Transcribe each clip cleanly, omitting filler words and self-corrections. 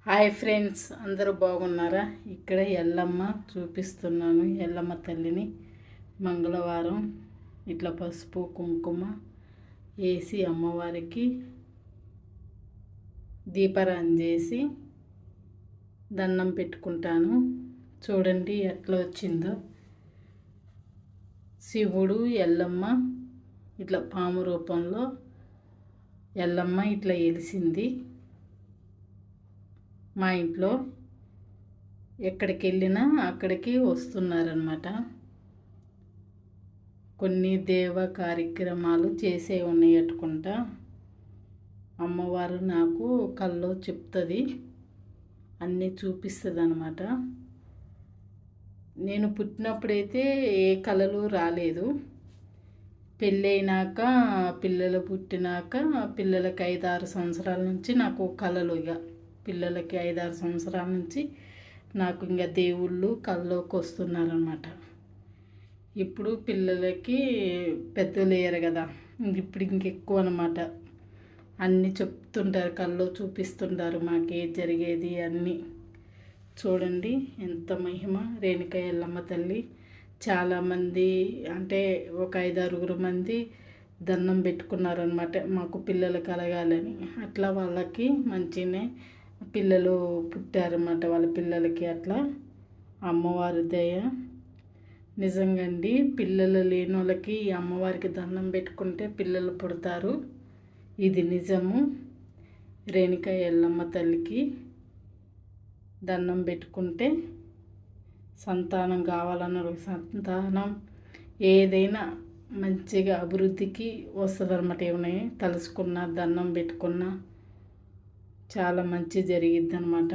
Hi friends, అందరూ బాగున్నారా? ఇక్కడ ఎల్లమ్మ చూపిస్తున్నాను. ఎల్లమ్మ తల్లిని మంగళవారం ఇట్లా పసుపు కుంకుమ వేసి అమ్మవారికి దీపారాధన చేసి దండం పెట్టుకుంటాను. చూడండి ఎట్లా వచ్చిందో. శివుడు ఎల్లమ్మ ఇట్లా పాము రూపంలో ఎల్లమ్మ ఇట్లా వెలిసింది. మా ఇంట్లో ఎక్కడికి వెళ్ళినా అక్కడికి వస్తున్నారనమాట. కొన్ని దేవ కార్యక్రమాలు చేసే ఉన్నాయట్టుకుంటా. అమ్మవారు నాకు కల్లో చెప్తుంది, అన్నీ చూపిస్తుంది అనమాట. నేను పుట్టినప్పుడైతే ఏ కళలు రాలేదు. పెళ్ళైనాక పిల్లలు పుట్టినాక పిల్లలకి 5-6 సంవత్సరాల నుంచి నాకు కళలు, పిల్లలకి 5-6 సంవత్సరాల నుంచి నాకు ఇంకా దేవుళ్ళు కల్లోకి వస్తున్నారనమాట. ఇప్పుడు పిల్లలకి పెద్దలు లేరు కదా, ఇప్పుడు ఇంకెక్కువ అనమాట. అన్నీ చెప్తుంటారు, కల్లో చూపిస్తుంటారు మాకే జరిగేది అన్నీ. చూడండి ఎంత మహిమ. రేణుక ఎల్లమ్మ తల్లి చాలామంది, అంటే ఒక 5-6 మంది దండం పెట్టుకున్నారనమాట, మాకు పిల్లలు కలగాలని. అట్లా వాళ్ళకి మంచిగానే పిల్లలు పుట్టారన్నమాట. వాళ్ళ పిల్లలకి అట్లా అమ్మవారి దయ. నిజంగా అండి, పిల్లలు లేని వాళ్ళకి ఈ అమ్మవారికి దండం పెట్టుకుంటే పిల్లలు పుడతారు. ఇది నిజము. రేణుక ఎల్లమ్మ తల్లికి దండం పెట్టుకుంటే సంతానం కావాలన్నారు. సంతానం ఏదైనా మంచిగా అభివృద్ధికి వస్తుంది అనమాట. ఏమైనా తలుసుకున్నా దండం పెట్టుకున్నా చాలా మంచి జరిగిద్ది అనమాట.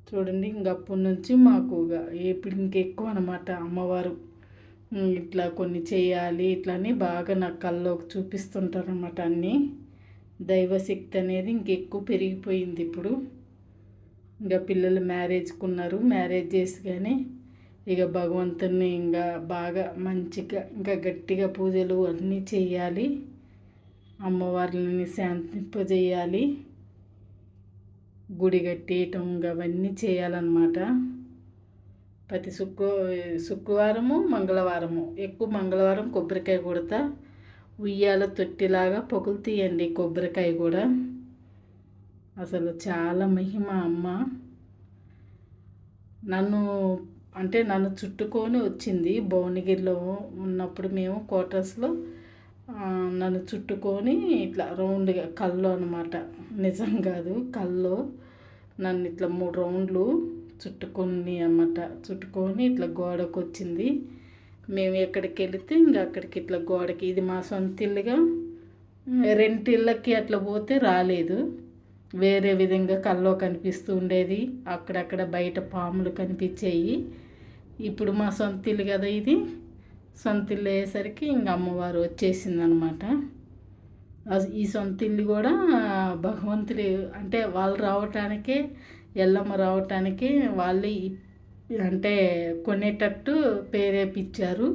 చూడండి, ఇంకప్పటి నుంచి మాకు ఇప్పుడు ఇంకెక్కువ అనమాట. అమ్మవారు ఇట్లా కొన్ని చేయాలి ఇట్లని బాగా నాకు కల్లోకి చూపిస్తుంటారు అనమాట. అన్నీ దైవశక్తి అనేది ఇంకెక్కువ పెరిగిపోయింది ఇప్పుడు. ఇంకా పిల్లలు మ్యారేజ్కున్నారు, మ్యారేజ్ చేసి కానీ ఇక భగవంతుని ఇంకా బాగా మంచిగా ఇంకా గట్టిగా పూజలు అన్నీ చేయాలి. అమ్మవారిని శాంతింపజేయాలి, గుడి కట్టేయటం అవన్నీ చేయాలన్నమాట. ప్రతి శుక్రవారము మంగళవారము, ఎక్కువ మంగళవారం కొబ్బరికాయ కొడతా. ఉయ్యాల తొట్టిలాగా పొగులు తీయండి కొబ్బరికాయ కూడా. అసలు చాలా మహిమ అమ్మ. నన్ను చుట్టుకొని వచ్చింది. భువనగిరిలో ఉన్నప్పుడు మేము క్వార్టర్స్లో నన్ను చుట్టుకొని ఇట్లా రౌండ్గా కల్లో అనమాట, నిజం కాదు, కల్లో నన్ను ఇట్లా 3 రౌండ్లు చుట్టుకొని అన్నమాట. చుట్టుకొని ఇట్లా గోడకు వచ్చింది. మేము ఎక్కడికి వెళితే ఇంకా అక్కడికి ఇట్లా గోడకి, ఇది మా సొంత ఇల్లుగా, రెంటిళ్ళకి అట్లా పోతే రాలేదు. వేరే విధంగా కల్లో కనిపిస్తూ ఉండేది. అక్కడక్కడ బయట పాములు కనిపించేవి. ఇప్పుడు మా సొంత ఇల్లు కదా ఇది. సొంత ఇల్లు అయ్యేసరికి ఇంక అమ్మవారు వచ్చేసిందనమాట. ఈ సొంత ఇల్లు కూడా భగవంతుడి, అంటే వాళ్ళు రావటానికే, ఎల్లమ్మ రావటానికి వాళ్ళే అంటే కొనేటట్టు పేరేపిచ్చారు.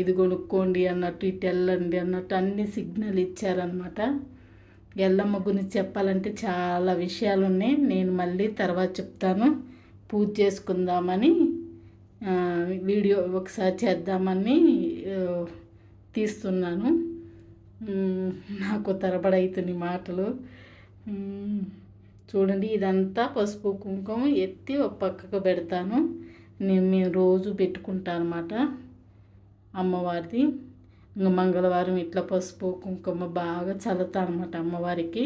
ఇది కొనుక్కోండి అన్నట్టు, ఇటు వెళ్ళండి అన్నట్టు అన్ని సిగ్నల్ ఇచ్చారనమాట. ఎల్లమ్మ గురించి చెప్పాలంటే చాలా విషయాలు ఉన్నాయి. నేను మళ్ళీ తర్వాత చెప్తాను. పూజ చేసుకుందామని వీడియో ఒకసారి చేద్దామని తీస్తున్నాను. నాకు తరబడవుతుంది మాటలు. చూడండి, ఇదంతా పసుపు కుంకుమ ఎత్తి ఒక పక్కకు పెడతాను. మేము రోజు పెట్టుకుంటాను అన్నమాట అమ్మవారిది. ఇంకా మంగళవారం ఇట్లా పసుపు కుంకుమ బాగా చల్లుతాను అన్నమాట అమ్మవారికి.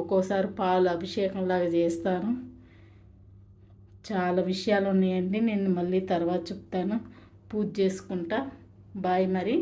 ఒక్కోసారి పాలు అభిషేకంలాగా చేస్తాను. చాలా విషయాలు ఉన్నాయండి, నేను మళ్ళీ తర్వాత చెప్తాను. పూజ చేసుకుంటా. బాయ్ మరి.